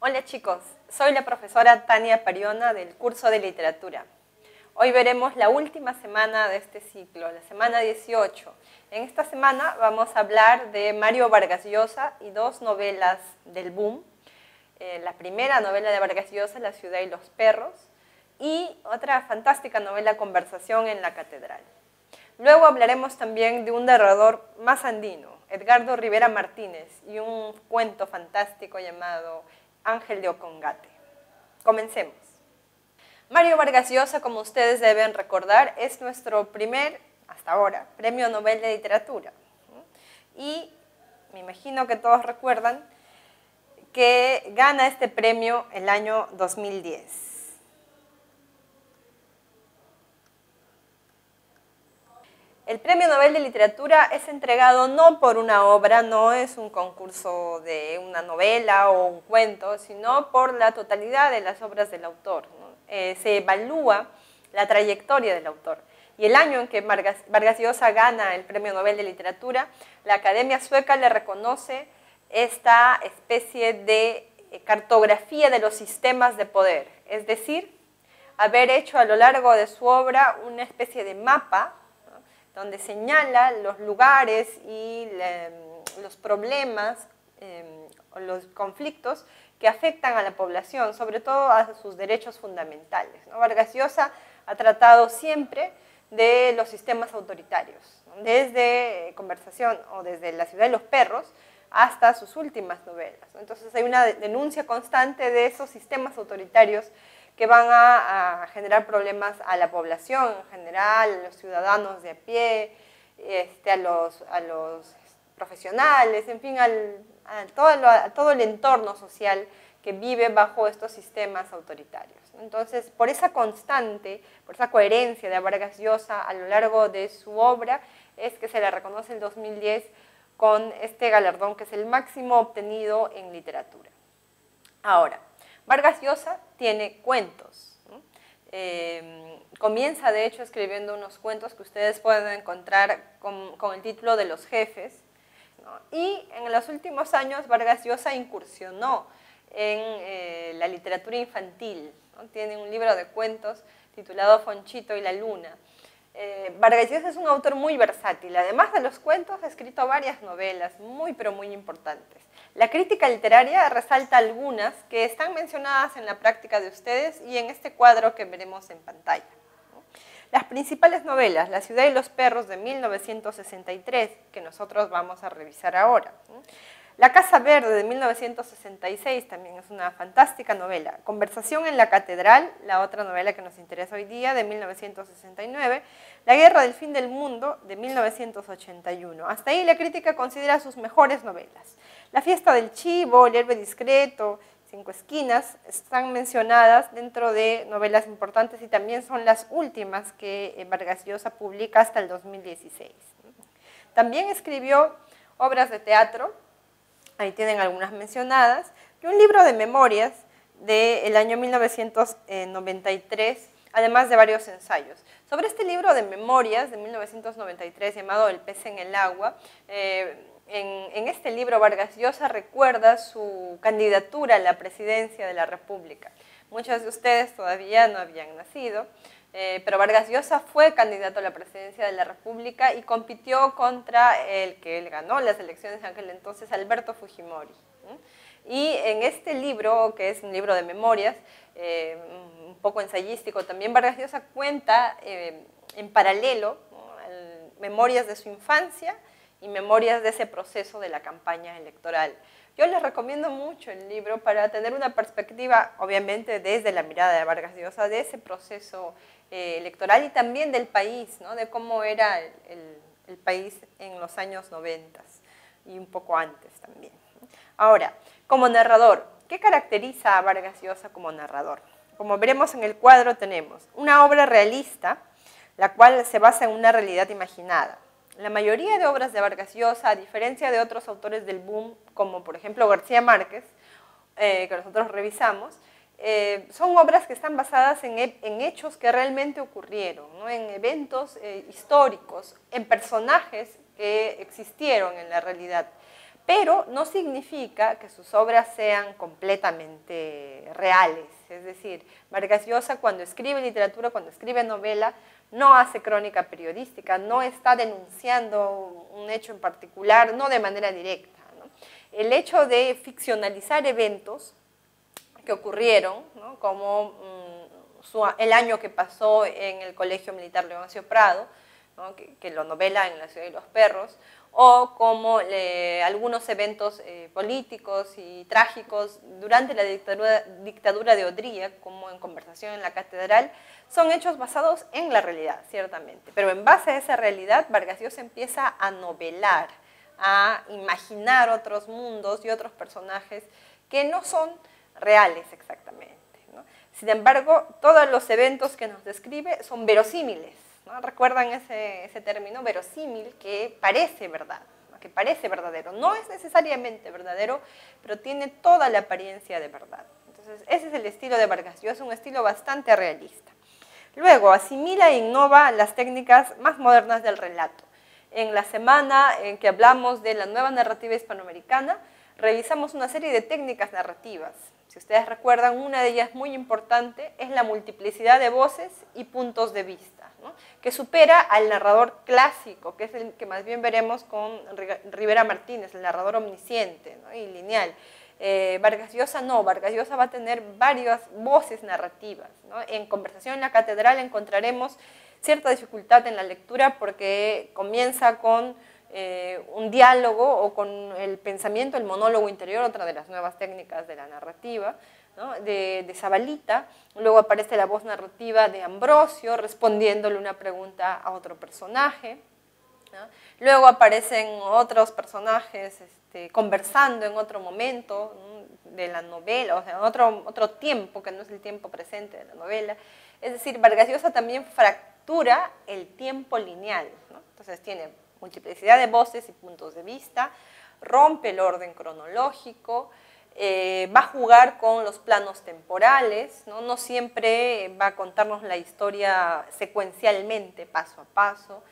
Hola chicos, soy la profesora Tania Pariona del curso de literatura. Hoy veremos la última semana de este ciclo, la semana 18. En esta semana vamos a hablar de Mario Vargas Llosa y dos novelas del boom. La primera novela de Vargas Llosa, La ciudad y los perros, y otra fantástica novela, Conversación en la catedral. Luego hablaremos también de un narrador más andino, Edgardo Rivera Martínez, y un cuento fantástico llamado Ángel de Ocongate. Comencemos. Mario Vargas Llosa, como ustedes deben recordar, es nuestro primer, hasta ahora, premio Nobel de Literatura. Y me imagino que todos recuerdan que gana este premio el año 2010. El Premio Nobel de Literatura es entregado no por una obra, no es un concurso de una novela o un cuento, sino por la totalidad de las obras del autor, ¿no? Se evalúa la trayectoria del autor. Y el año en que Vargas Llosa gana el Premio Nobel de Literatura, la Academia Sueca le reconoce esta especie de cartografía de los sistemas de poder, es decir, haber hecho a lo largo de su obra una especie de mapa donde señala los lugares y los problemas o los conflictos que afectan a la población, sobre todo a sus derechos fundamentales, ¿no? Vargas Llosa ha tratado siempre de los sistemas autoritarios, ¿no? Desde Conversación o desde La ciudad de los perros hasta sus últimas novelas, ¿no? Entonces hay una denuncia constante de esos sistemas autoritarios que van a generar problemas a la población en general, a los ciudadanos de a pie, a los profesionales, en fin, a todo el entorno social que vive bajo estos sistemas autoritarios. Entonces, por esa constante, por esa coherencia de Vargas Llosa a lo largo de su obra, es que se le reconoce en 2010 con este galardón que es el máximo obtenido en literatura. Ahora, Vargas Llosa tiene cuentos, ¿no? Comienza de hecho escribiendo unos cuentos que ustedes pueden encontrar con el título de Los jefes, ¿no? Y en los últimos años Vargas Llosa incursionó en la literatura infantil, ¿no? Tiene un libro de cuentos titulado Fonchito y la luna. Vargas Llosa es un autor muy versátil, además de los cuentos ha escrito varias novelas pero muy importantes. La crítica literaria resalta algunas que están mencionadas en la práctica de ustedes y en este cuadro que veremos en pantalla, ¿no? Las principales novelas, La ciudad y los perros de 1963, que nosotros vamos a revisar ahora, ¿no? La casa verde de 1966 también es una fantástica novela. Conversación en la catedral, la otra novela que nos interesa hoy día, de 1969. La guerra del fin del mundo, de 1981. Hasta ahí la crítica considera sus mejores novelas. La fiesta del chivo, El héroe discreto, Cinco esquinas, están mencionadas dentro de novelas importantes y también son las últimas que Vargas Llosa publica hasta el 2016. También escribió obras de teatro, ahí tienen algunas mencionadas, y un libro de memorias del año 1993, además de varios ensayos. Sobre este libro de memorias de 1993 llamado El pez en el agua, en este libro Vargas Llosa recuerda su candidatura a la presidencia de la República. Muchos de ustedes todavía no habían nacido, pero Vargas Llosa fue candidato a la presidencia de la República y compitió contra el que él ganó las elecciones en aquel entonces, Alberto Fujimori. Y en este libro, que es un libro de memorias, un poco ensayístico, también Vargas Llosa cuenta en paralelo, ¿no?, memorias de su infancia y memorias de ese proceso de la campaña electoral. Yo les recomiendo mucho el libro para tener una perspectiva, obviamente desde la mirada de Vargas Llosa, de ese proceso electoral y también del país, ¿no?, de cómo era el país en los años 90 y un poco antes también. Ahora, como narrador, ¿qué caracteriza a Vargas Llosa como narrador? Como veremos en el cuadro tenemos una obra realista, la cual se basa en una realidad imaginada. La mayoría de obras de Vargas Llosa, a diferencia de otros autores del boom, como por ejemplo García Márquez, que nosotros revisamos, son obras que están basadas en hechos que realmente ocurrieron, ¿no?, en eventos históricos, en personajes que existieron en la realidad. pero no significa que sus obras sean completamente reales. Es decir, Vargas Llosa cuando escribe literatura, cuando escribe novela, no hace crónica periodística, no está denunciando un hecho en particular, no de manera directa, ¿no? El hecho de ficcionalizar eventos que ocurrieron, ¿no? Como el año que pasó en el Colegio Militar Leoncio Prado, ¿no? que lo novela en La ciudad de los perros, o como algunos eventos políticos y trágicos durante la dictadura de Odría, como en Conversación en la Catedral, son hechos basados en la realidad, ciertamente. Pero en base a esa realidad, Vargas Llosa empieza a novelar, a imaginar otros mundos y otros personajes que no son reales exactamente, ¿no? Sin embargo, todos los eventos que nos describe son verosímiles, ¿no? ¿Recuerdan ese término verosímil que parece verdad, ¿no? Que parece verdadero? No es necesariamente verdadero, pero tiene toda la apariencia de verdad. Entonces, ese es el estilo de Vargas Llosa, un estilo bastante realista. Luego, asimila e innova las técnicas más modernas del relato. En la semana en que hablamos de la nueva narrativa hispanoamericana, revisamos una serie de técnicas narrativas. Si ustedes recuerdan, una de ellas muy importante es la multiplicidad de voces y puntos de vista, ¿no? Que supera al narrador clásico, que es el que más bien veremos con Rivera Martínez, el narrador omnisciente, ¿no? Y lineal. Vargas Llosa no, Vargas Llosa va a tener varias voces narrativas, ¿no? En Conversación en la Catedral encontraremos cierta dificultad en la lectura porque comienza con un diálogo o con el pensamiento, el monólogo interior, otra de las nuevas técnicas de la narrativa, ¿no? de Zabalita. Luego aparece la voz narrativa de Ambrosio respondiéndole una pregunta a otro personaje, ¿no? Luego aparecen otros personajes conversando en otro momento, ¿no? de la novela, o sea, otro tiempo que no es el tiempo presente de la novela. Es decir, Vargas Llosa también fractura el tiempo lineal, ¿no? Entonces tiene multiplicidad de voces y puntos de vista, rompe el orden cronológico, va a jugar con los planos temporales, ¿no? No siempre va a contarnos la historia secuencialmente, paso a paso.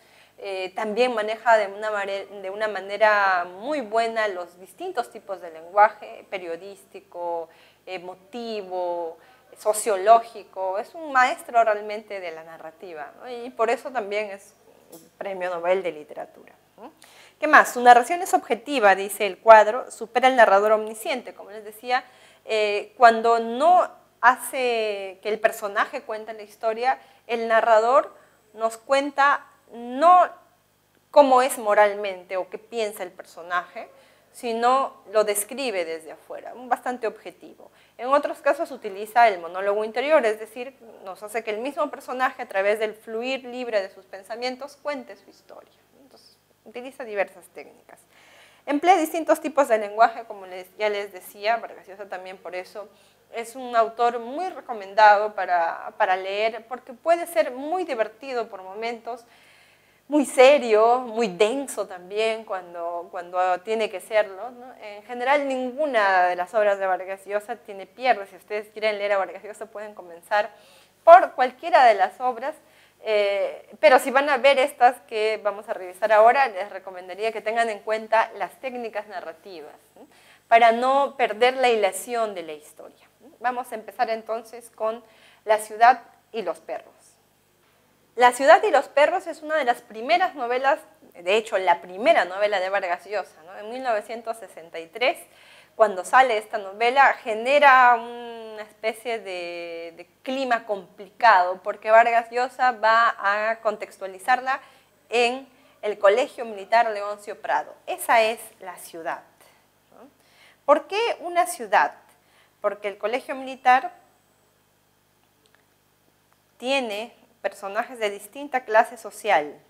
También maneja de una manera muy buena los distintos tipos de lenguaje, periodístico, emotivo, sociológico. Es un maestro realmente de la narrativa, ¿no? Y por eso también es Premio Nobel de Literatura. ¿Qué más? Su narración es objetiva, dice el cuadro, supera el narrador omnisciente. Como les decía, cuando no hace que el personaje cuente la historia, el narrador nos cuenta no cómo es moralmente o qué piensa el personaje, sino lo describe desde afuera, bastante objetivo. En otros casos utiliza el monólogo interior, es decir, nos hace que el mismo personaje, a través del fluir libre de sus pensamientos, cuente su historia. Entonces, utiliza diversas técnicas. Emplea distintos tipos de lenguaje, como ya les decía, Vargas Llosa también por eso es un autor muy recomendado para leer, porque puede ser muy divertido por momentos, muy serio, muy denso también cuando tiene que serlo, ¿no? En general, ninguna de las obras de Vargas Llosa tiene pierde. Si ustedes quieren leer a Vargas Llosa, pueden comenzar por cualquiera de las obras, pero si van a ver estas que vamos a revisar ahora, les recomendaría que tengan en cuenta las técnicas narrativas, ¿no? Para no perder la hilación de la historia. Vamos a empezar entonces con La ciudad y los perros. La ciudad y los perros es una de las primeras novelas, de hecho la primera novela de Vargas Llosa, ¿no? En 1963, cuando sale esta novela, genera una especie de clima complicado, porque Vargas Llosa va a contextualizarla en el Colegio Militar Leoncio Prado. Esa es la ciudad, ¿no? ¿Por qué una ciudad? Porque el Colegio Militar tiene personajes de distinta clase social.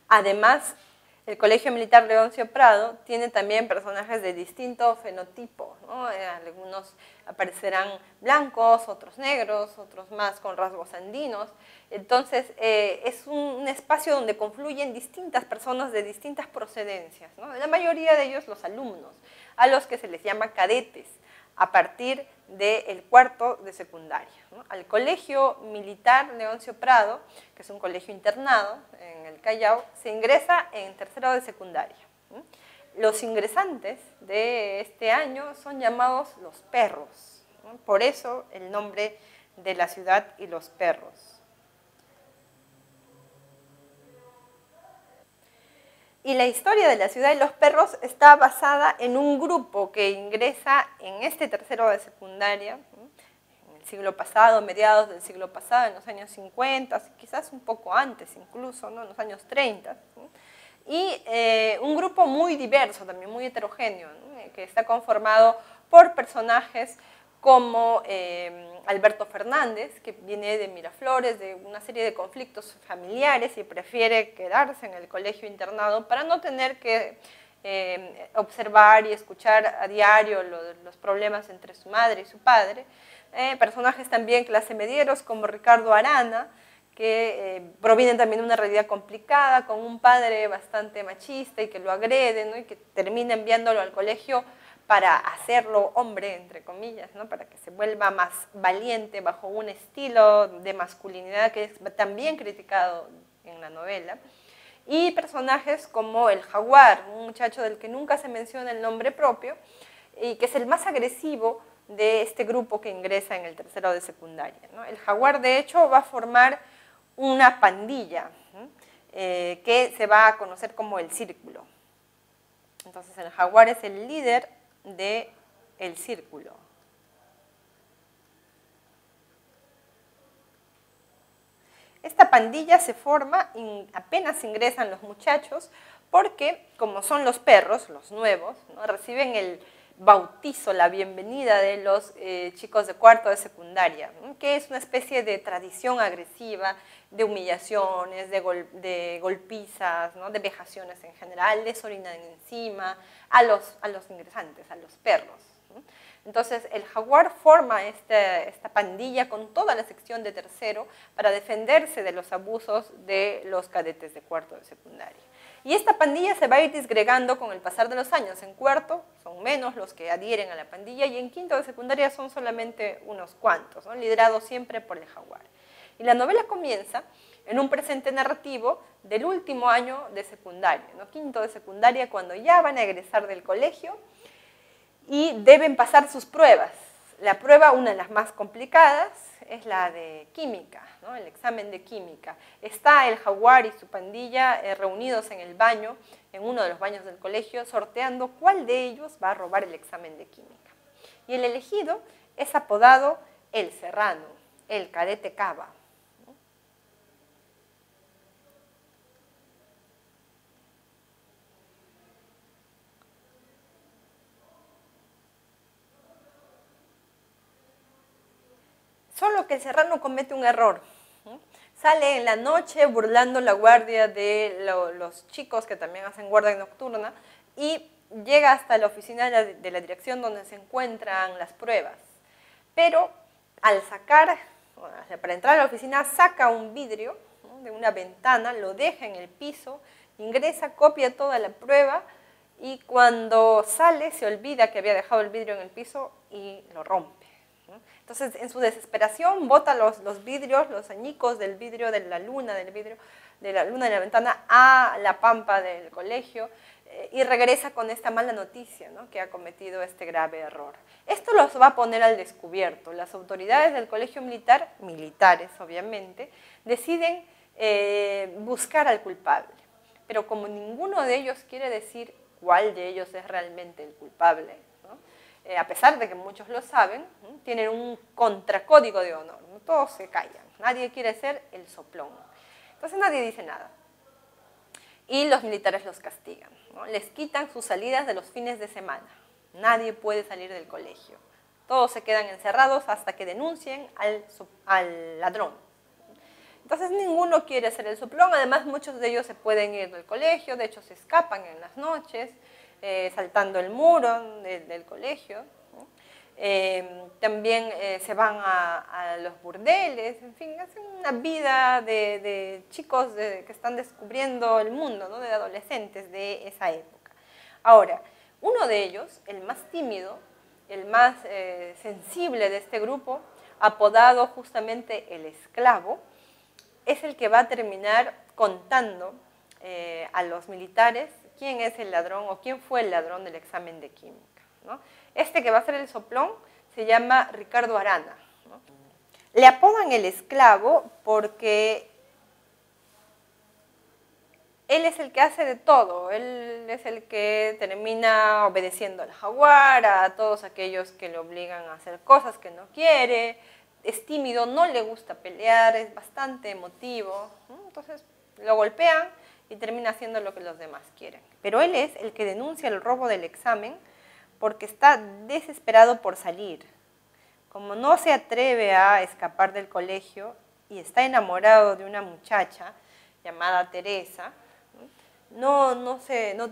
Además, el Colegio Militar Leoncio Prado tiene también personajes de distinto fenotipo, ¿no? Algunos aparecerán blancos, otros negros, otros más con rasgos andinos. Entonces, es un espacio donde confluyen distintas personas de distintas procedencias, ¿no? La mayoría de ellos los alumnos, a los que se les llama cadetes, a partir del cuarto de secundaria, ¿no? Al Colegio Militar Leoncio Prado, que es un colegio internado en el Callao, se ingresa en tercero de secundaria, ¿no? Los ingresantes de este año son llamados los perros, ¿no? Por eso el nombre de la ciudad y los perros. Y la historia de la ciudad y los perros está basada en un grupo que ingresa en este tercero de secundaria, en el siglo pasado, mediados del siglo pasado, en los años 50, quizás un poco antes incluso, ¿no? En los años 30. ¿No? Y un grupo muy diverso, también muy heterogéneo, ¿no? Que está conformado por personajes como Alberto Fernández, que viene de Miraflores, de una serie de conflictos familiares y prefiere quedarse en el colegio internado para no tener que observar y escuchar a diario los problemas entre su madre y su padre. Personajes también clase medieros como Ricardo Arana, que provienen también de una realidad complicada, con un padre bastante machista y que lo agrede, ¿no? Y que termina enviándolo al colegio para hacerlo hombre, entre comillas, ¿no? Para que se vuelva más valiente bajo un estilo de masculinidad que es también criticado en la novela. Y personajes como el Jaguar, un muchacho del que nunca se menciona el nombre propio y que es el más agresivo de este grupo que ingresa en el tercero de secundaria, ¿no? El Jaguar, de hecho, va a formar una pandilla, ¿no? Que se va a conocer como el Círculo. Entonces el Jaguar es el líder del Círculo. Esta pandilla se forma apenas ingresan los muchachos porque, como son los perros, los nuevos, ¿no? Reciben el bautizo, la bienvenida de los chicos de cuarto de secundaria, ¿no? Que es una especie de tradición agresiva, de humillaciones, de golpizas, ¿no? De vejaciones en general, les orinan encima a los ingresantes, a los perros, ¿no? Entonces el Jaguar forma esta pandilla con toda la sección de tercero para defenderse de los abusos de los cadetes de cuarto de secundaria. Y esta pandilla se va a ir disgregando con el pasar de los años. En cuarto son menos los que adhieren a la pandilla y en quinto de secundaria son solamente unos cuantos, ¿no? Liderados siempre por el Jaguar. Y la novela comienza en un presente narrativo del último año de secundaria, ¿no? Quinto de secundaria, cuando ya van a egresar del colegio y deben pasar sus pruebas. La prueba, una de las más complicadas, es la de química, ¿no? El examen de química. Está el Jaguar y su pandilla reunidos en el baño, en uno de los baños del colegio, sorteando cuál de ellos va a robar el examen de química. Y el elegido es apodado el Serrano, el cadete Cava. Solo que el Serrano comete un error. Sale en la noche burlando la guardia de los chicos que también hacen guardia nocturna y llega hasta la oficina de la dirección donde se encuentran las pruebas. Pero al sacar, para entrar a la oficina, saca un vidrio, ¿no? De una ventana, lo deja en el piso, ingresa, copia toda la prueba y cuando sale se olvida que había dejado el vidrio en el piso y lo rompe. Entonces, en su desesperación, bota los vidrios, los añicos del vidrio, de la luna de la ventana a la pampa del colegio y regresa con esta mala noticia, ¿no? Que ha cometido este grave error. Esto los va a poner al descubierto. Las autoridades del colegio militar, militares obviamente, deciden buscar al culpable. Pero como ninguno de ellos quiere decir cuál de ellos es realmente el culpable, ¿no? A pesar de que muchos lo saben, ¿no? Tienen un contracódigo de honor, ¿no? Todos se callan, nadie quiere ser el soplón. Entonces nadie dice nada. Y los militares los castigan, ¿no? Les quitan sus salidas de los fines de semana. Nadie puede salir del colegio. Todos se quedan encerrados hasta que denuncien al ladrón. Entonces ninguno quiere ser el soplón, además muchos de ellos se pueden ir del colegio, de hecho se escapan en las noches, saltando el muro del colegio, ¿no? También se van a los burdeles, en fin, hacen una vida de chicos que están descubriendo el mundo, ¿no? De adolescentes de esa época. Ahora, uno de ellos, el más tímido, el más sensible de este grupo, apodado justamente el esclavo, es el que va a terminar contando a los militares quién es el ladrón o quién fue el ladrón del examen de química, ¿no? Este que va a ser el soplón se llama Ricardo Arana, ¿no? Le apodan el esclavo porque él es el que hace de todo, él es el que termina obedeciendo al jaguar, a todos aquellos que le obligan a hacer cosas que no quiere, es tímido, no le gusta pelear, es bastante emotivo, ¿no? Entonces lo golpean y termina haciendo lo que los demás quieren. Pero él es el que denuncia el robo del examen porque está desesperado por salir. Como no se atreve a escapar del colegio y está enamorado de una muchacha llamada Teresa, no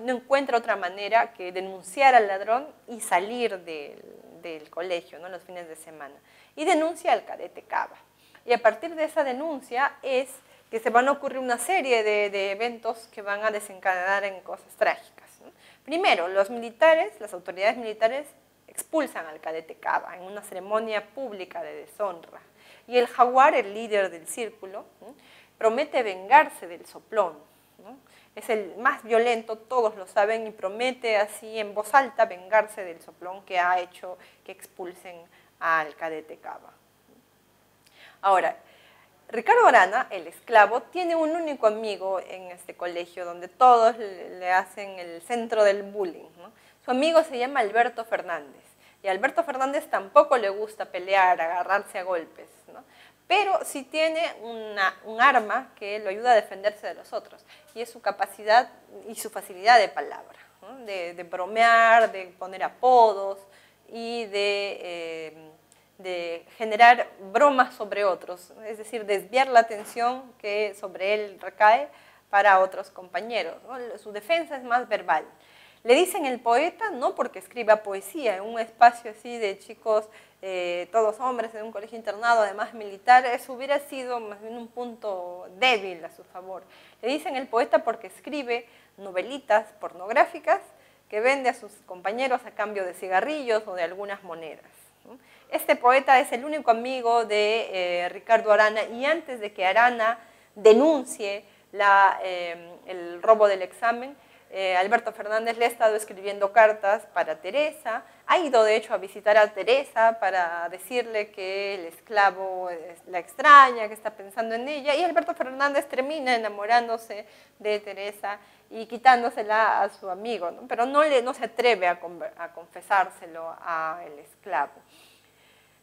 encuentra otra manera que denunciar al ladrón y salir del colegio, ¿no? Los fines de semana. Y denuncia al cadete Cava. Y a partir de esa denuncia es que se van a ocurrir una serie de eventos que van a desencadenar en cosas trágicas, ¿no? Primero, los militares, las autoridades militares expulsan al cadete Cava en una ceremonia pública de deshonra. Y el jaguar, el líder del círculo, ¿no?, promete vengarse del soplón, ¿no? Es el más violento, todos lo saben, y promete así en voz alta vengarse del soplón que ha hecho que expulsen al cadete Cava. Ahora, Ricardo Arana, el esclavo, tiene un único amigo en este colegio donde todos le hacen el centro del bullying, ¿no? Su amigo se llama Alberto Fernández, y a Alberto Fernández tampoco le gusta pelear, agarrarse a golpes, ¿no? Pero sí tiene un arma que lo ayuda a defenderse de los otros, y es su capacidad y su facilidad de palabra, ¿no? De bromear, de poner apodos y de generar bromas sobre otros, es decir, desviar la atención que sobre él recae para otros compañeros, ¿no? Su defensa es más verbal. Le dicen el poeta no porque escriba poesía en un espacio así de chicos, todos hombres en un colegio internado, además militar, eso hubiera sido más bien un punto débil a su favor. Le dicen el poeta porque escribe novelitas pornográficas que vende a sus compañeros a cambio de cigarrillos o de algunas monedas, ¿no? Este poeta es el único amigo de Ricardo Arana, y antes de que Arana denuncie el robo del examen, Alberto Fernández le ha estado escribiendo cartas para Teresa, ha ido de hecho a visitar a Teresa para decirle que el esclavo la extraña, que está pensando en ella, y Alberto Fernández termina enamorándose de Teresa y quitándosela a su amigo, ¿no? Pero no se atreve a confesárselo al esclavo.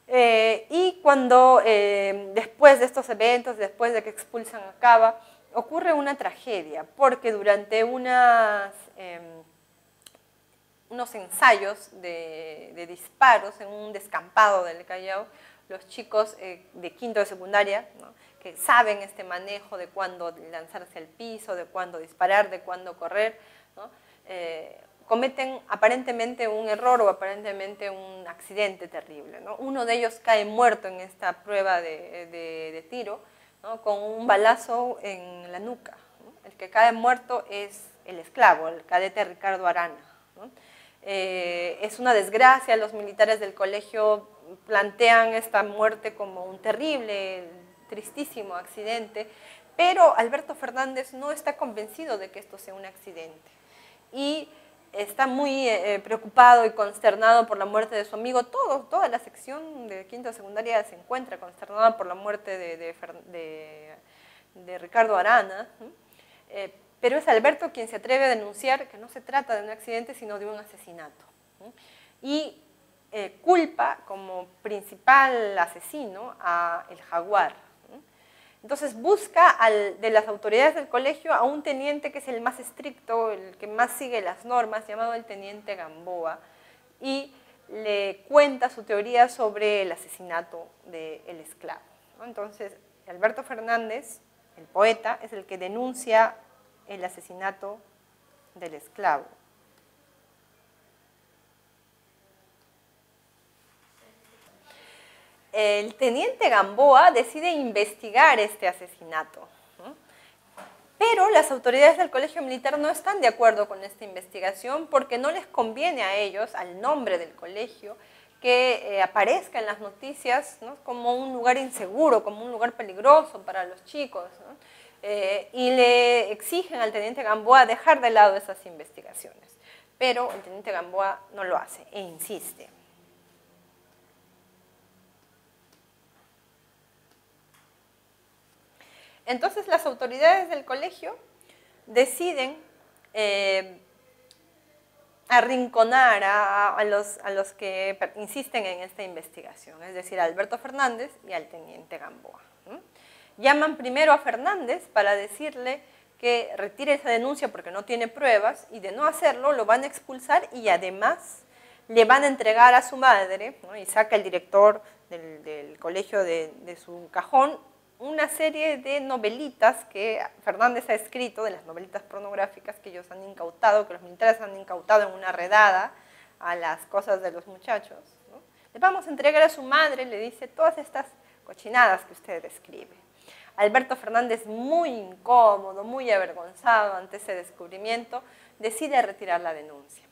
Y cuando después de estos eventos, después de que expulsan a Cava, ocurre una tragedia, porque durante unos ensayos de disparos en un descampado del Callao, los chicos de quinto de secundaria, ¿no?, que saben este manejo de cuándo lanzarse al piso, de cuándo disparar, de cuándo correr, ¿no?, cometen aparentemente un error o aparentemente un accidente terrible, ¿no? Uno de ellos cae muerto en esta prueba de tiro, ¿no?, con un balazo en la nuca, ¿no? El que cae muerto es el esclavo, el cadete Ricardo Arana, ¿no? Es una desgracia, los militares del colegio plantean esta muerte como un terrible, tristísimo accidente, pero Alberto Fernández no está convencido de que esto sea un accidente y está muy preocupado y consternado por la muerte de su amigo. Toda la sección de quinta secundaria se encuentra consternada por la muerte de Ricardo Arana, ¿sí? Pero es Alberto quien se atreve a denunciar que no se trata de un accidente, sino de un asesinato, ¿sí? Y culpa como principal asesino a el jaguar, ¿sí? Entonces busca de las autoridades del colegio a un teniente que es el más estricto, el que más sigue las normas, llamado el teniente Gamboa, y le cuenta su teoría sobre el asesinato del esclavo, ¿no? Entonces, Alberto Fernández, el poeta, es el que denuncia el asesinato del esclavo. El teniente Gamboa decide investigar este asesinato, ¿no? Pero las autoridades del colegio militar no están de acuerdo con esta investigación porque no les conviene a ellos, al nombre del colegio, que aparezca en las noticias, ¿no?, como un lugar inseguro, como un lugar peligroso para los chicos, ¿no? Y le exigen al teniente Gamboa dejar de lado esas investigaciones. Pero el teniente Gamboa no lo hace e insiste. Entonces las autoridades del colegio deciden arrinconar a los que insisten en esta investigación, es decir, a Alberto Fernández y al teniente Gamboa. Llaman primero a Fernández para decirle que retire esa denuncia porque no tiene pruebas, y de no hacerlo lo van a expulsar y además le van a entregar a su madre, ¿no?, y saca el director del colegio de su cajón una serie de novelitas que Fernández ha escrito, de las novelitas pornográficas que ellos han incautado, que los militares han incautado en una redada a las cosas de los muchachos, ¿no? Le vamos a entregar a su madre, le dice, todas estas cochinadas que usted escribe. Alberto Fernández, muy incómodo, muy avergonzado ante ese descubrimiento, decide retirar la denuncia.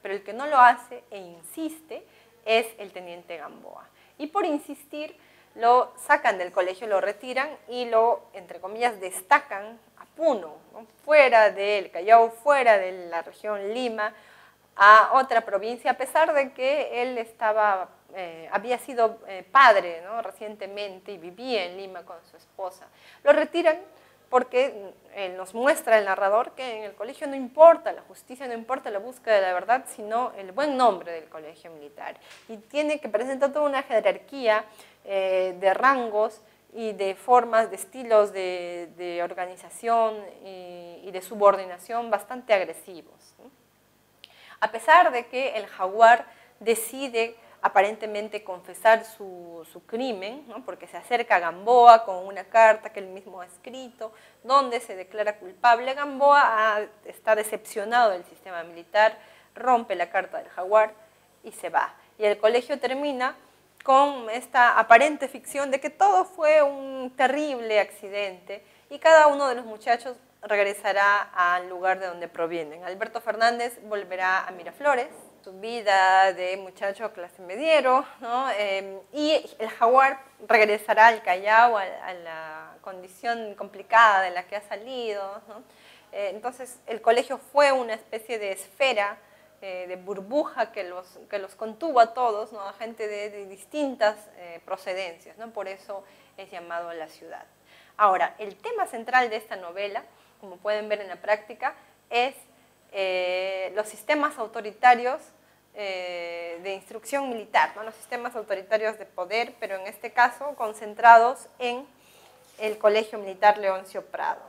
Pero el que no lo hace e insiste es el teniente Gamboa. Y por insistir, lo sacan del colegio, lo retiran y lo, entre comillas, destacan a Puno, ¿no?, fuera del Callao, fuera de la región Lima, a otra provincia, a pesar de que él había sido padre, ¿no?, recientemente, y vivía en Lima con su esposa. Lo retiran porque nos muestra el narrador que en el colegio no importa la justicia, no importa la búsqueda de la verdad, sino el buen nombre del colegio militar. Y tiene que presentar toda una jerarquía de rangos y de formas, de estilos de organización y de subordinación bastante agresivos, ¿no? A pesar de que el Jaguar decide aparentemente confesar su crimen, ¿no?, porque se acerca a Gamboa con una carta que él mismo ha escrito, donde se declara culpable. Gamboa está decepcionado del sistema militar, rompe la carta del Jaguar y se va. Y el colegio termina con esta aparente ficción de que todo fue un terrible accidente y cada uno de los muchachos regresará al lugar de donde provienen. Alberto Fernández volverá a Miraflores, su vida de muchacho clase mediero, ¿no?, y el Jaguar regresará al Callao, a la condición complicada de la que ha salido, ¿no? Entonces el colegio fue una especie de esfera, de burbuja que los contuvo a todos, ¿no?, a gente de distintas procedencias, ¿no? Por eso es llamado La Ciudad. Ahora, el tema central de esta novela, como pueden ver en la práctica, es los sistemas autoritarios de instrucción militar, ¿no?, los sistemas autoritarios de poder, pero en este caso concentrados en el Colegio Militar Leoncio Prado.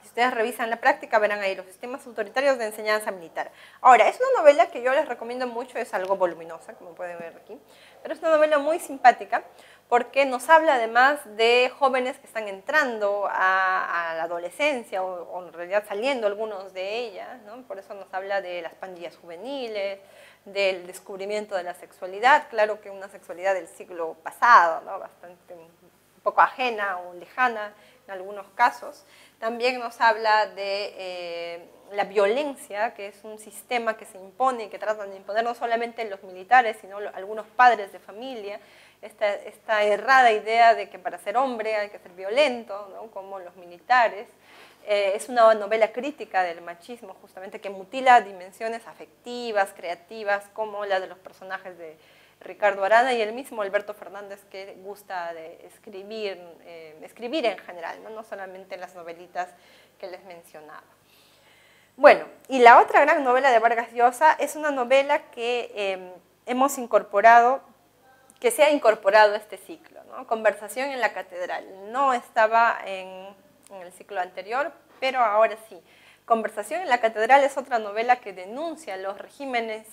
Si ustedes revisan la práctica, verán ahí los sistemas autoritarios de enseñanza militar. Ahora, es una novela que yo les recomiendo mucho, es algo voluminosa, como pueden ver aquí, pero es una novela muy simpática porque nos habla además de jóvenes que están entrando a la adolescencia o en realidad saliendo algunos de ellas, ¿no? Por eso nos habla de las pandillas juveniles, del descubrimiento de la sexualidad, claro que una sexualidad del siglo pasado, ¿no?, bastante un poco ajena o lejana en algunos casos. También nos habla de la violencia, que es un sistema que se impone y que tratan de imponer no solamente los militares, sino algunos padres de familia, esta errada idea de que para ser hombre hay que ser violento, ¿no?, como los militares. Es una novela crítica del machismo, justamente, que mutila dimensiones afectivas, creativas, como la de los personajes de Ricardo Arana y el mismo Alberto Fernández, que gusta de escribir en general, ¿no?, no solamente las novelitas que les mencionaba. Bueno, y la otra gran novela de Vargas Llosa es una novela que hemos incorporado, que se ha incorporado a este ciclo, ¿no?, Conversación en la Catedral. No estaba en el ciclo anterior, pero ahora sí. Conversación en la Catedral es otra novela que denuncia los regímenes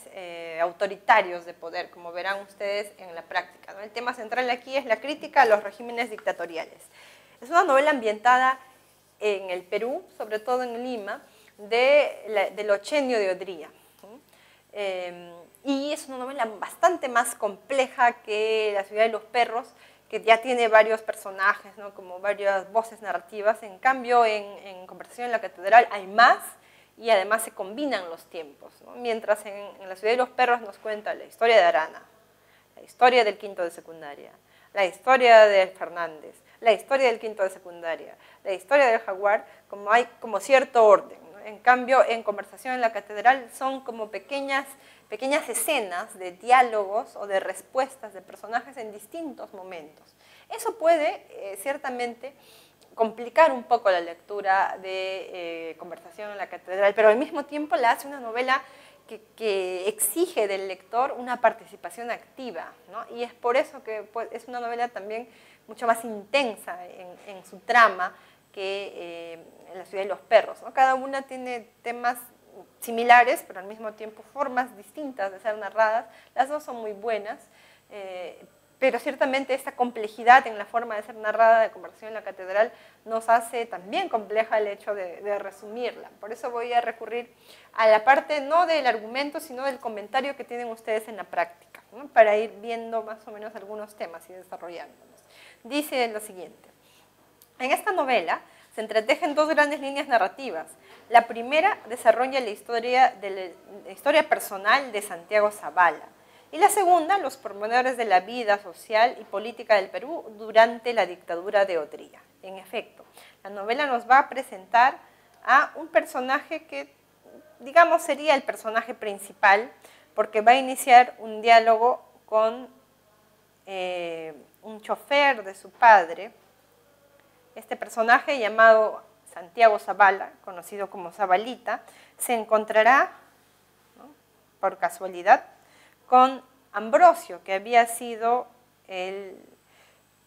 autoritarios de poder, como verán ustedes en la práctica, ¿no? El tema central aquí es la crítica a los regímenes dictatoriales. Es una novela ambientada en el Perú, sobre todo en Lima, del Ochenio de Odría, ¿no? Y es una novela bastante más compleja que La Ciudad de los Perros, que ya tiene varios personajes, ¿no?, como varias voces narrativas. En cambio, en Conversación en la Catedral hay más y además se combinan los tiempos, ¿no? Mientras en La ciudad de los perros nos cuenta la historia de Arana, la historia del quinto de secundaria, la historia de Fernández, la historia del quinto de secundaria, la historia del jaguar, como hay como cierto orden, ¿no? En cambio, en Conversación en la Catedral son como pequeñas escenas de diálogos o de respuestas de personajes en distintos momentos. Eso puede, ciertamente, complicar un poco la lectura de Conversación en la Catedral, pero al mismo tiempo la hace una novela que exige del lector una participación activa, ¿no? Y es por eso que pues, es una novela también mucho más intensa en su trama que La ciudad de los perros, ¿no? Cada una tiene temas similares, pero al mismo tiempo formas distintas de ser narradas. Las dos son muy buenas, pero ciertamente esta complejidad en la forma de ser narrada de Conversación en la Catedral nos hace también compleja el hecho de resumirla. Por eso voy a recurrir a la parte no del argumento, sino del comentario que tienen ustedes en la práctica, ¿no? Para ir viendo más o menos algunos temas y desarrollándolos. Dice lo siguiente: en esta novela se entretejen dos grandes líneas narrativas. La primera desarrolla la historia personal de Santiago Zavala, y la segunda, los pormenores de la vida social y política del Perú durante la dictadura de Odría. En efecto, la novela nos va a presentar a un personaje que, digamos, sería el personaje principal, porque va a iniciar un diálogo con un chofer de su padre. Este personaje, llamado Santiago Zavala, conocido como Zabalita, se encontrará, ¿no?, por casualidad, con Ambrosio, que había sido el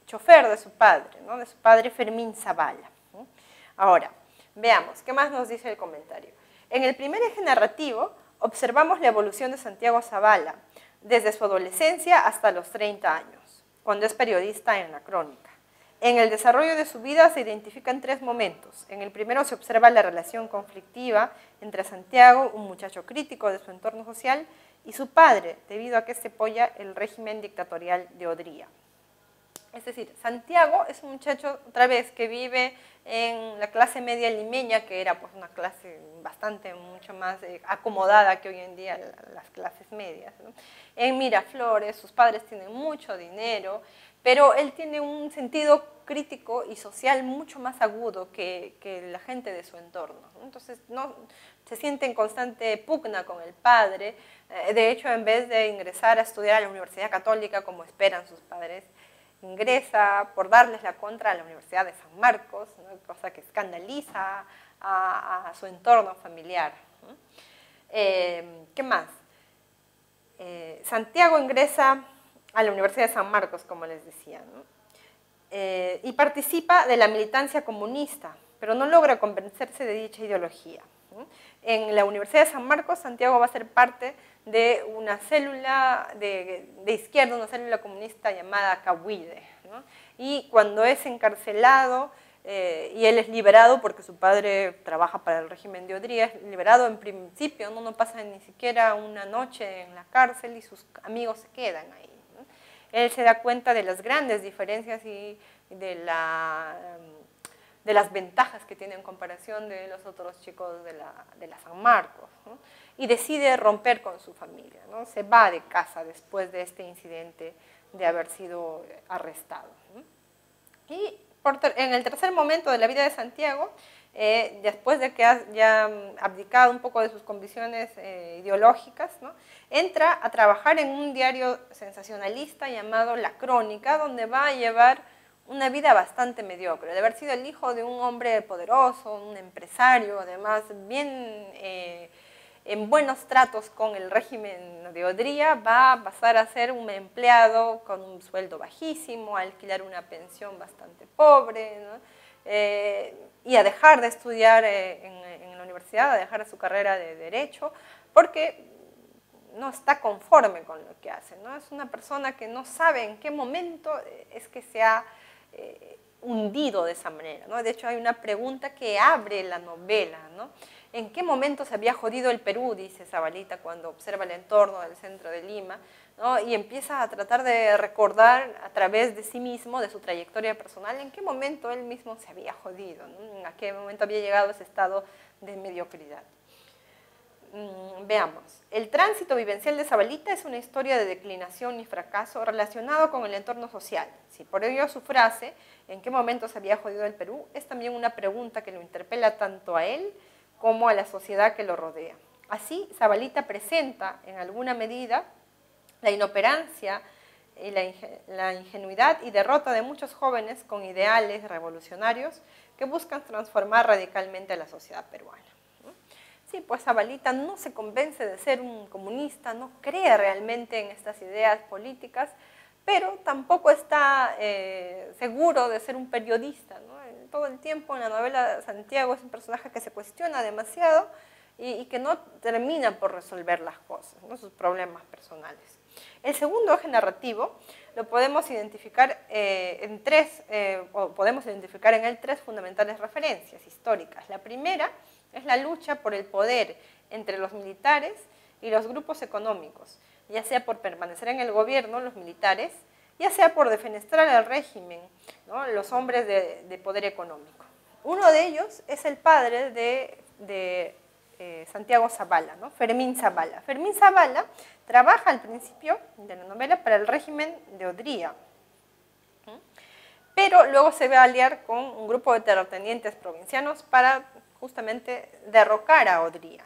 chofer de su padre, ¿no?, de su padre Fermín Zavala, ¿no? Ahora, veamos, ¿qué más nos dice el comentario? En el primer eje narrativo observamos la evolución de Santiago Zavala, desde su adolescencia hasta los 30 años, cuando es periodista en La Crónica. En el desarrollo de su vida se identifican tres momentos. En el primero se observa la relación conflictiva entre Santiago, un muchacho crítico de su entorno social, y su padre, debido a que se apoya el régimen dictatorial de Odría. Es decir, Santiago es un muchacho, otra vez, que vive en la clase media limeña, que era pues una clase mucho más acomodada que hoy en día las clases medias, ¿no? En Miraflores, sus padres tienen mucho dinero, pero él tiene un sentido crítico y social mucho más agudo que la gente de su entorno, ¿no? Entonces se siente en constante pugna con el padre. De hecho, en vez de ingresar a estudiar a la Universidad Católica como esperan sus padres, ingresa por darles la contra a la Universidad de San Marcos, ¿no?, cosa que escandaliza a su entorno familiar, ¿no? ¿Qué más? Santiago ingresa a la Universidad de San Marcos, como les decía, ¿no?, y participa de la militancia comunista, pero no logra convencerse de dicha ideología, ¿no? En la Universidad de San Marcos, Santiago va a ser parte de una célula de izquierda, una célula comunista llamada Cahuide, ¿no? Y cuando es encarcelado, y él es liberado porque su padre trabaja para el régimen de Odría, es liberado en principio, no pasa ni siquiera una noche en la cárcel y sus amigos se quedan ahí, ¿no? Él se da cuenta de las grandes diferencias y de las ventajas que tiene en comparación de los otros chicos de la San Marcos, ¿no? Y decide romper con su familia, ¿no? Se va de casa después de este incidente de haber sido arrestado, ¿no? Y en el tercer momento de la vida de Santiago, después de que haya abdicado un poco de sus convicciones ideológicas, ¿no?, entra a trabajar en un diario sensacionalista llamado La Crónica, donde va a llevar una vida bastante mediocre. De haber sido el hijo de un hombre poderoso, un empresario, además bien en buenos tratos con el régimen de Odría, va a pasar a ser un empleado con un sueldo bajísimo, a alquilar una pensión bastante pobre, ¿no?, y a dejar de estudiar en la universidad, a dejar su carrera de Derecho, porque no está conforme con lo que hace, ¿no? Es una persona que no sabe en qué momento es que se ha hundido de esa manera, ¿no? De hecho, hay una pregunta que abre la novela, ¿no? ¿En qué momento se había jodido el Perú?, dice Zabalita cuando observa el entorno del centro de Lima, ¿no? Y empieza a tratar de recordar a través de sí mismo, de su trayectoria personal, en qué momento él mismo se había jodido, ¿no? En qué momento había llegado a ese estado de mediocridad. veamos. El tránsito vivencial de Zabalita es una historia de declinación y fracaso relacionado con el entorno social. Si por ello su frase, ¿en qué momento se había jodido el Perú?, es también una pregunta que lo interpela tanto a él como a la sociedad que lo rodea. Así, Zabalita presenta, en alguna medida, la inoperancia y la ingenuidad y derrota de muchos jóvenes con ideales revolucionarios que buscan transformar radicalmente a la sociedad peruana. Sí, pues Zabalita no se convence de ser un comunista, no cree realmente en estas ideas políticas, pero tampoco está seguro de ser un periodista, ¿no? Todo el tiempo en la novela Santiago es un personaje que se cuestiona demasiado y que no termina por resolver las cosas, ¿no?, sus problemas personales. El segundo eje narrativo lo podemos identificar podemos identificar en él tres fundamentales referencias históricas. La primera es la lucha por el poder entre los militares y los grupos económicos, ya sea por permanecer en el gobierno, los militares, ya sea por defenestrar al régimen, ¿no?, los hombres de poder económico. Uno de ellos es el padre de Santiago Zabala, ¿no?, Fermín Zabala. Fermín Zabala trabaja al principio de la novela para el régimen de Odría, pero luego se va a aliar con un grupo de terratenientes provincianos para justamente derrocar a Odría.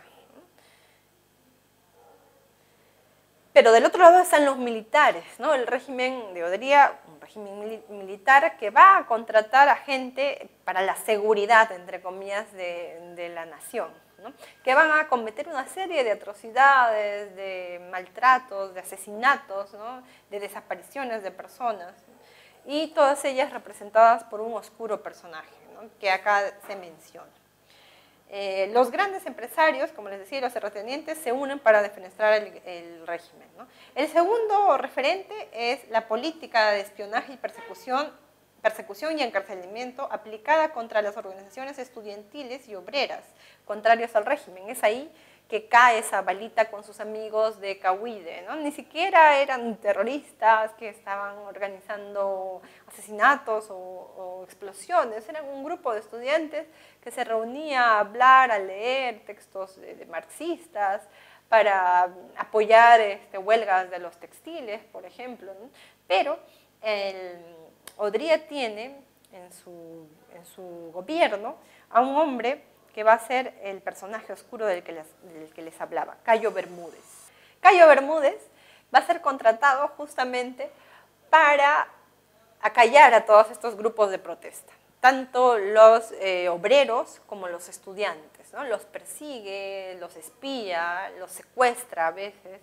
Pero del otro lado están los militares, ¿no?, el régimen de Odría, un régimen militar que va a contratar a gente para la seguridad, entre comillas, de la nación, ¿no?, que van a cometer una serie de atrocidades, de maltratos, de asesinatos, ¿no?, de desapariciones de personas, y todas ellas representadas por un oscuro personaje, ¿no?, que acá se menciona. Los grandes empresarios, como les decía, los terratenientes, se unen para defenestrar el régimen, ¿no? El segundo referente es la política de espionaje y persecución y encarcelamiento aplicada contra las organizaciones estudiantiles y obreras contrarias al régimen. Es ahí que cae Zabalita con sus amigos de Cahuide, ¿no? Ni siquiera eran terroristas que estaban organizando asesinatos o explosiones, eran un grupo de estudiantes que se reunía a hablar, a leer textos de marxistas para apoyar huelgas de los textiles, por ejemplo, ¿no? Pero Odría tiene en su gobierno a un hombre que va a ser el personaje oscuro del que les hablaba, Cayo Bermúdez. Cayo Bermúdez va a ser contratado justamente para acallar a todos estos grupos de protesta, tanto los obreros como los estudiantes, ¿no? Los persigue, los espía, los secuestra a veces,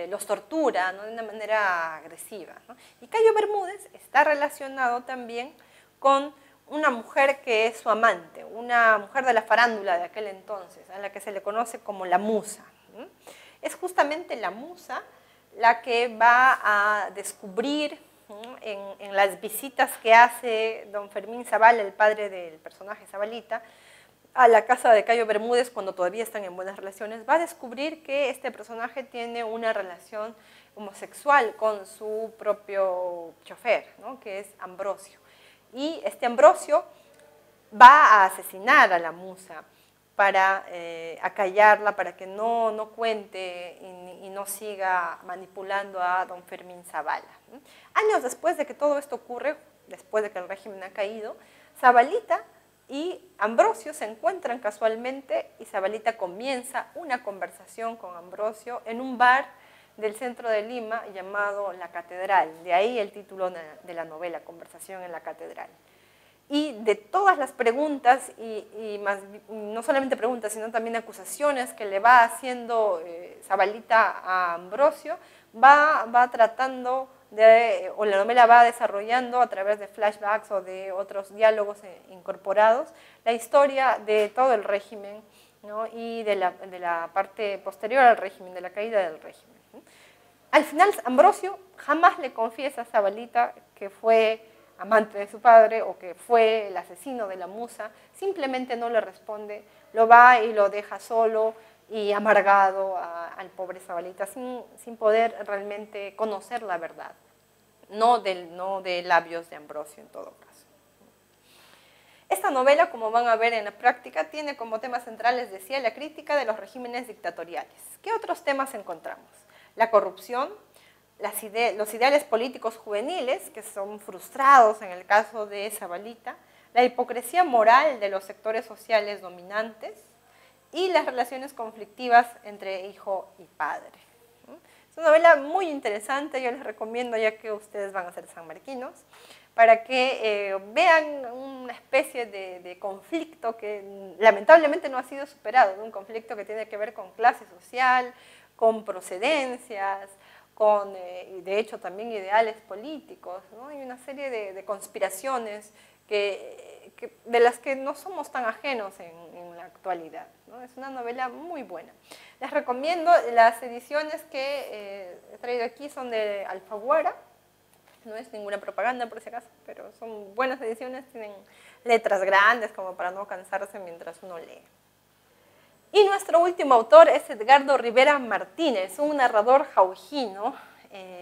los tortura, ¿no?, de una manera agresiva, ¿no? Y Cayo Bermúdez está relacionado también con una mujer que es su amante, una mujer de la farándula de aquel entonces, a la que se le conoce como la musa. Es justamente la musa la que va a descubrir en las visitas que hace don Fermín Zabala, el padre del personaje Zabalita, a la casa de Cayo Bermúdez cuando todavía están en buenas relaciones, va a descubrir que este personaje tiene una relación homosexual con su propio chofer, ¿no?, que es Ambrosio. Y este Ambrosio va a asesinar a la musa para acallarla, para que no cuente y no siga manipulando a don Fermín Zabala. Años después de que todo esto ocurre, después de que el régimen ha caído, Zabalita y Ambrosio se encuentran casualmente y Zabalita comienza una conversación con Ambrosio en un bar del centro de Lima llamado La Catedral, de ahí el título de la novela, Conversación en la Catedral. Y de todas las preguntas, no solamente preguntas, sino también acusaciones que le va haciendo Zabalita a Ambrosio, va tratando o la novela va desarrollando a través de flashbacks o de otros diálogos incorporados, la historia de todo el régimen, ¿no?, y de la parte posterior al régimen, de la caída del régimen. Al final, Ambrosio jamás le confiesa a Zabalita que fue amante de su padre o que fue el asesino de la musa, simplemente no le responde, lo va y lo deja solo y amargado al pobre Zabalita, sin poder realmente conocer la verdad, no de labios de Ambrosio en todo caso. Esta novela, como van a ver en la práctica, tiene como temas centrales, decía, la crítica de los regímenes dictatoriales. ¿Qué otros temas encontramos? La corrupción, los ideales políticos juveniles, que son frustrados en el caso de Zabalita, la hipocresía moral de los sectores sociales dominantes y las relaciones conflictivas entre hijo y padre. Es una novela muy interesante, yo les recomiendo, ya que ustedes van a ser sanmarquinos, para que vean una especie de conflicto que lamentablemente no ha sido superado, ¿no? Un conflicto que tiene que ver con clase social, con procedencias, con, de hecho, también ideales políticos, ¿no? Hay una serie de conspiraciones de las que no somos tan ajenos en la actualidad, ¿no? Es una novela muy buena. Les recomiendo, las ediciones que he traído aquí son de Alfaguara. No es ninguna propaganda por si acaso, pero son buenas ediciones, tienen letras grandes como para no cansarse mientras uno lee. Y nuestro último autor es Edgardo Rivera Martínez, un narrador jaujino,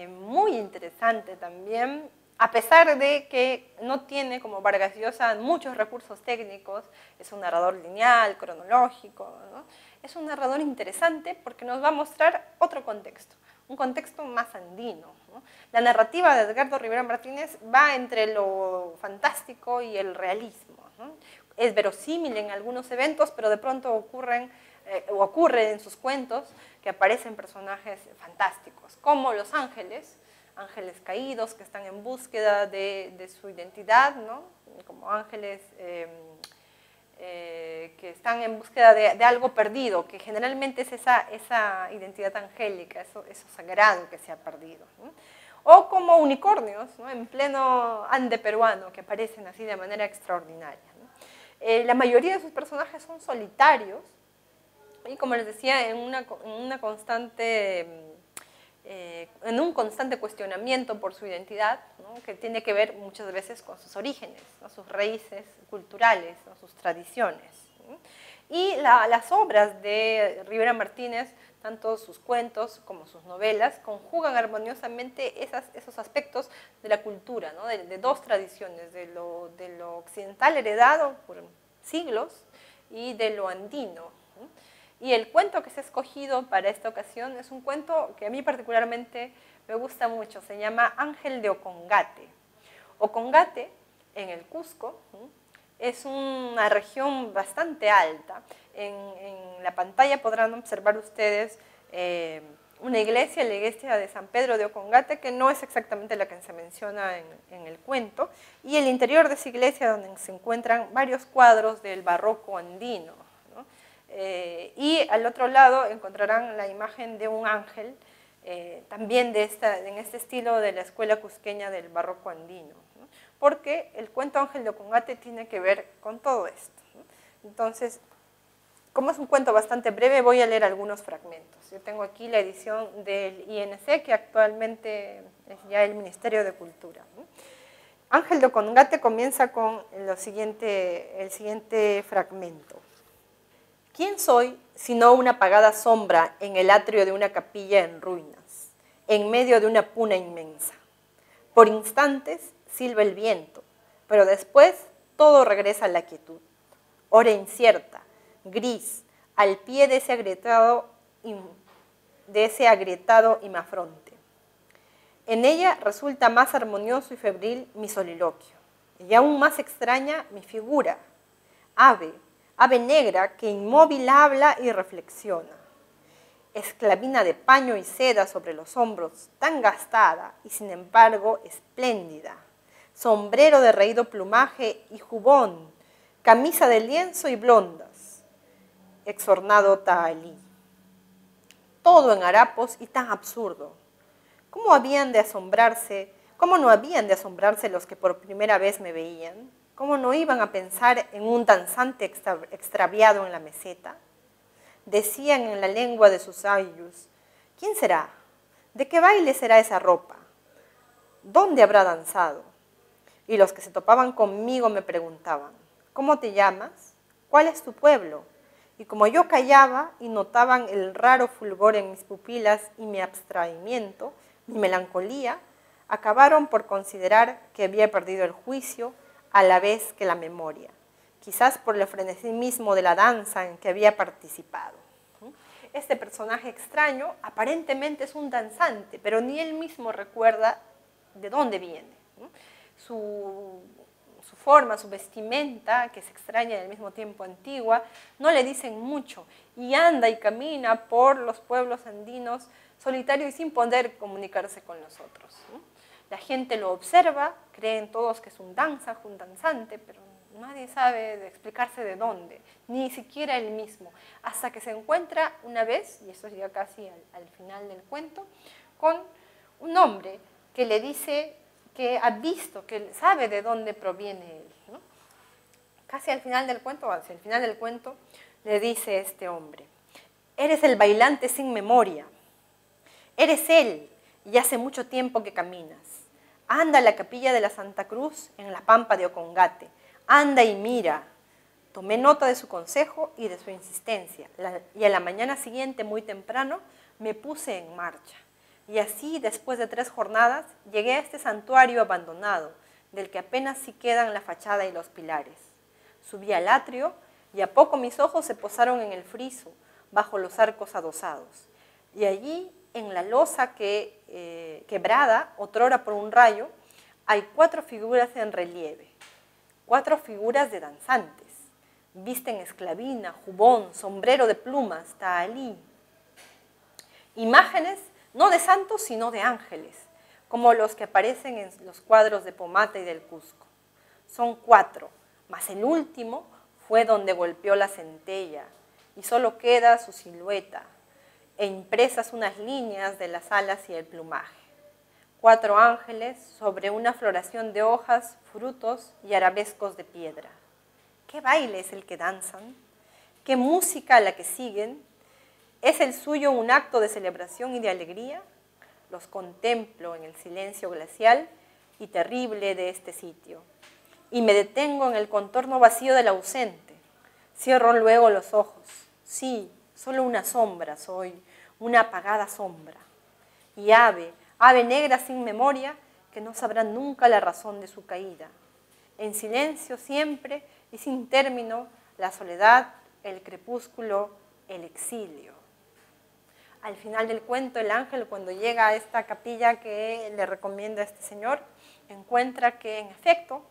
muy interesante también, a pesar de que no tiene, como Vargas Llosa, muchos recursos técnicos. Es un narrador lineal, cronológico, ¿no? Es un narrador interesante porque nos va a mostrar otro contexto, un contexto más andino, ¿no? La narrativa de Edgardo Rivera Martínez va entre lo fantástico y el realismo, ¿no? Es verosímil en algunos eventos, pero de pronto ocurre en sus cuentos que aparecen personajes fantásticos, como los ángeles caídos que están en búsqueda de su identidad, ¿no? Como ángeles que están en búsqueda de algo perdido, que generalmente es esa identidad angélica, eso sagrado que se ha perdido, ¿no? O como unicornios, ¿no? En pleno Ande peruano, que aparecen así de manera extraordinaria, ¿no? La mayoría de sus personajes son solitarios y, como les decía, en un constante cuestionamiento por su identidad, ¿no? Que tiene que ver muchas veces con sus orígenes, ¿no? Sus raíces culturales, ¿no? Sus tradiciones, ¿no? Y las obras de Rivera Martínez, tanto sus cuentos como sus novelas, conjugan armoniosamente esos aspectos de la cultura, ¿no? de dos tradiciones, de lo occidental heredado por siglos y de lo andino, ¿no? Y el cuento que se ha escogido para esta ocasión es un cuento que a mí particularmente me gusta mucho, se llama Ángel de Ocongate. Ocongate, en el Cusco, es una región bastante alta. En la pantalla podrán observar ustedes una iglesia, la iglesia de San Pedro de Ocongate, que no es exactamente la que se menciona en el cuento, y el interior de esa iglesia, donde se encuentran varios cuadros del barroco andino, ¿no? Y al otro lado encontrarán la imagen de un ángel, también en este estilo de la escuela cusqueña del barroco andino, ¿no? Porque el cuento Ángel de Ocongate tiene que ver con todo esto, ¿no? Entonces, como es un cuento bastante breve, voy a leer algunos fragmentos. Yo tengo aquí la edición del INC, que actualmente es ya el Ministerio de Cultura, ¿no? Ángel de Ocongate comienza con el siguiente fragmento. ¿Quién soy sino una apagada sombra en el atrio de una capilla en ruinas, en medio de una puna inmensa? Por instantes silba el viento, pero después todo regresa a la quietud. Hora incierta, gris, al pie de ese agrietado imafronte. En ella resulta más armonioso y febril mi soliloquio, y aún más extraña mi figura, ave negra que inmóvil habla y reflexiona, esclavina de paño y seda sobre los hombros, tan gastada y sin embargo espléndida, sombrero de raído plumaje y jubón, camisa de lienzo y blondas, exornado tahalí. Todo en harapos y tan absurdo. ¿Cómo no habían de asombrarse los que por primera vez me veían? ¿Cómo no iban a pensar en un danzante extraviado en la meseta? Decían en la lengua de sus ayllus, ¿quién será? ¿De qué baile será esa ropa? ¿Dónde habrá danzado? Y los que se topaban conmigo me preguntaban, ¿cómo te llamas? ¿Cuál es tu pueblo? Y como yo callaba y notaban el raro fulgor en mis pupilas y mi abstraimiento, mi melancolía, acabaron por considerar que había perdido el juicio a la vez que la memoria. quizás por el frenesí mismo de la danza en que había participado. Este personaje extraño aparentemente es un danzante, pero ni él mismo recuerda de dónde viene. Su forma, su vestimenta, que es extraña y al mismo tiempo antigua, no le dicen mucho, y anda y camina por los pueblos andinos solitario y sin poder comunicarse con los otros. La gente lo observa, creen todos que es un danzante, pero nadie sabe de explicarse de dónde, ni siquiera él mismo, hasta que se encuentra una vez, y esto ya casi al final del cuento, con un hombre que le dice que ha visto, que sabe de dónde proviene él, ¿no? Casi al final del cuento, hacia el final del cuento, le dice este hombre: eres el bailante sin memoria, eres él, y hace mucho tiempo que caminas. Anda a la capilla de la Santa Cruz en la pampa de Ocongate, anda y mira. Tomé nota de su consejo y de su insistencia, y a la mañana siguiente, muy temprano, me puse en marcha. Y así, después de 3 jornadas, llegué a este santuario abandonado, del que apenas sí quedan la fachada y los pilares. Subí al atrio, y a poco mis ojos se posaron en el friso, bajo los arcos adosados. Y allí, en la losa quebrada, otrora por un rayo, hay 4 figuras en relieve, 4 figuras de danzantes. Visten esclavina, jubón, sombrero de plumas, tahalí. Imágenes no de santos, sino de ángeles, como los que aparecen en los cuadros de Pomata y del Cusco. Son 4, mas el último fue donde golpeó la centella, y solo queda su silueta, e impresas unas líneas de las alas y el plumaje. 4 ángeles sobre una floración de hojas, frutos y arabescos de piedra. ¿Qué baile es el que danzan? ¿Qué música la que siguen? ¿Es el suyo un acto de celebración y de alegría? Los contemplo en el silencio glacial y terrible de este sitio, y me detengo en el contorno vacío del ausente. Cierro luego los ojos. Sí, solo una sombra soy, una apagada sombra. Y ave negra sin memoria, que no sabrá nunca la razón de su caída. En silencio siempre y sin término, la soledad, el crepúsculo, el exilio. Al final del cuento, el ángel, cuando llega a esta capilla que le recomienda a este señor, encuentra que, en efecto,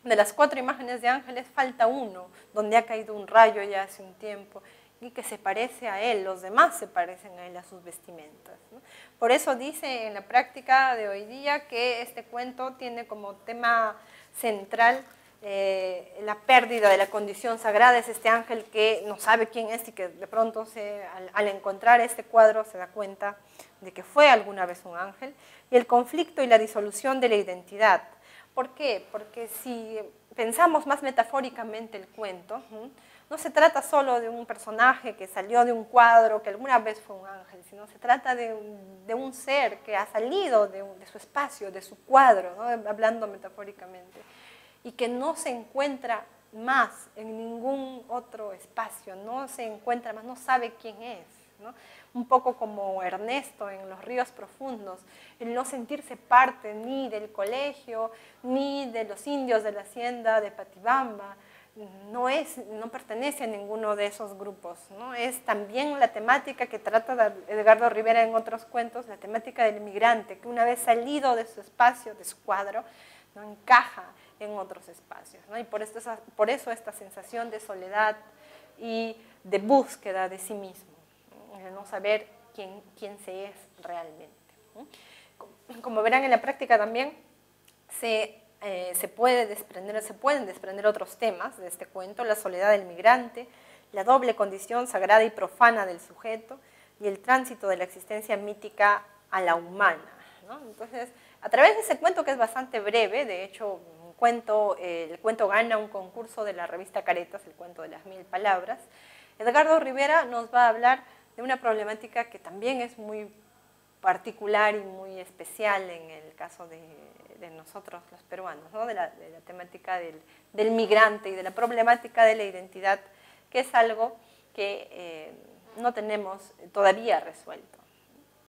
de las 4 imágenes de ángeles, falta uno, donde ha caído un rayo ya hace un tiempo, y que se parece a él, los demás se parecen a él, a sus vestimentas, ¿no? Por eso dice en la práctica de hoy día que este cuento tiene como tema central la pérdida de la condición sagrada. Es este ángel que no sabe quién es y que de pronto al encontrar este cuadro se da cuenta de que fue alguna vez un ángel, y el conflicto y la disolución de la identidad. ¿Por qué? Porque si pensamos más metafóricamente el cuento, no se trata solo de un personaje que salió de un cuadro que alguna vez fue un ángel, sino se trata de un ser que ha salido de su espacio, de su cuadro, ¿no? Hablando metafóricamente, y que no se encuentra más en ningún otro espacio, no se encuentra más, no sabe quién es, ¿no? Un poco como Ernesto en Los ríos profundos, el no sentirse parte ni del colegio, ni de los indios de la hacienda de Patibamba, no pertenece a ninguno de esos grupos, ¿no? Es también la temática que trata Edgardo Rivera en otros cuentos, la temática del migrante, que una vez salido de su espacio, de su cuadro, no encaja en otros espacios, ¿no? Y por eso esta sensación de soledad y de búsqueda de sí mismo, ¿no? De no saber quién se es realmente, ¿no? Como verán en la práctica también se pueden desprender otros temas de este cuento: la soledad del migrante, la doble condición sagrada y profana del sujeto y el tránsito de la existencia mítica a la humana, ¿no? Entonces, a través de ese cuento, que es bastante breve, de hecho, el cuento gana un concurso de la revista Caretas, el cuento de las 1000 palabras, Edgardo Rivera nos va a hablar de una problemática que también es muy particular y muy especial en el caso de nosotros los peruanos, ¿no? de la temática del migrante y de la problemática de la identidad, que es algo que no tenemos todavía resuelto.